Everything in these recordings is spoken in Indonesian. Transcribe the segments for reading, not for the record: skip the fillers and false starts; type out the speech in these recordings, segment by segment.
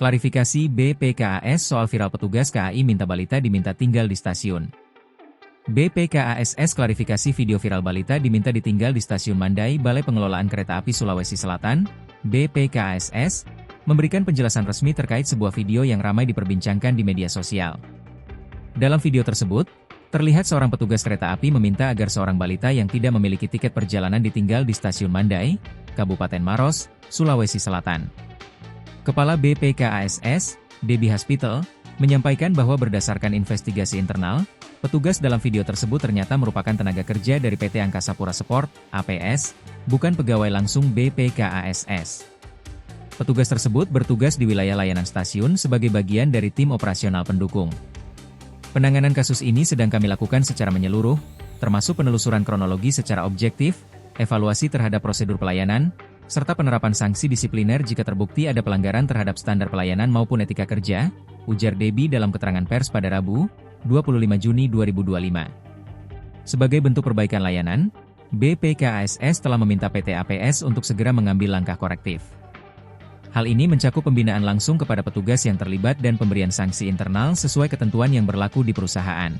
Klarifikasi BPKAS soal viral petugas KAI minta balita diminta tinggal di stasiun. BPKASS klarifikasi video viral balita diminta ditinggal di Stasiun Mandai Balai Pengelolaan Kereta Api Sulawesi Selatan, BPKASS, memberikan penjelasan resmi terkait sebuah video yang ramai diperbincangkan di media sosial. Dalam video tersebut, terlihat seorang petugas kereta api meminta agar seorang balita yang tidak memiliki tiket perjalanan ditinggal di Stasiun Mandai, Kabupaten Maros, Sulawesi Selatan. Kepala BPKASS, Debbie Hospital, menyampaikan bahwa berdasarkan investigasi internal, petugas dalam video tersebut ternyata merupakan tenaga kerja dari PT Angkasa Pura Sport, APS, bukan pegawai langsung BPKASS. Petugas tersebut bertugas di wilayah layanan stasiun sebagai bagian dari tim operasional pendukung. Penanganan kasus ini sedang kami lakukan secara menyeluruh, termasuk penelusuran kronologi secara objektif, evaluasi terhadap prosedur pelayanan, serta penerapan sanksi disipliner jika terbukti ada pelanggaran terhadap standar pelayanan maupun etika kerja, ujar Debbie dalam keterangan pers pada Rabu, 25 Juni 2025. Sebagai bentuk perbaikan layanan, BPKASS telah meminta PT APS untuk segera mengambil langkah korektif. Hal ini mencakup pembinaan langsung kepada petugas yang terlibat dan pemberian sanksi internal sesuai ketentuan yang berlaku di perusahaan.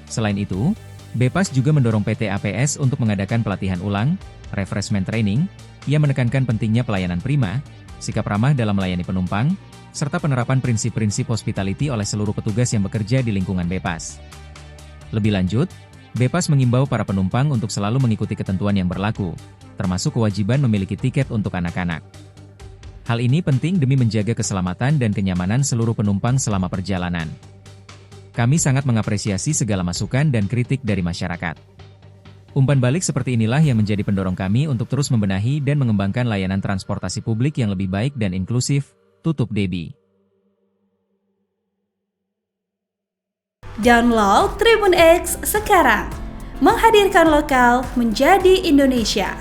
Selain itu, Bepas juga mendorong PT APS untuk mengadakan pelatihan ulang, refreshment training, ia menekankan pentingnya pelayanan prima, sikap ramah dalam melayani penumpang, serta penerapan prinsip-prinsip hospitality oleh seluruh petugas yang bekerja di lingkungan Bepas. Lebih lanjut, Bepas mengimbau para penumpang untuk selalu mengikuti ketentuan yang berlaku, termasuk kewajiban memiliki tiket untuk anak-anak. Hal ini penting demi menjaga keselamatan dan kenyamanan seluruh penumpang selama perjalanan. Kami sangat mengapresiasi segala masukan dan kritik dari masyarakat. Umpan balik seperti inilah yang menjadi pendorong kami untuk terus membenahi dan mengembangkan layanan transportasi publik yang lebih baik dan inklusif, tutup Debbie. Download Tribun X sekarang, menghadirkan lokal menjadi Indonesia.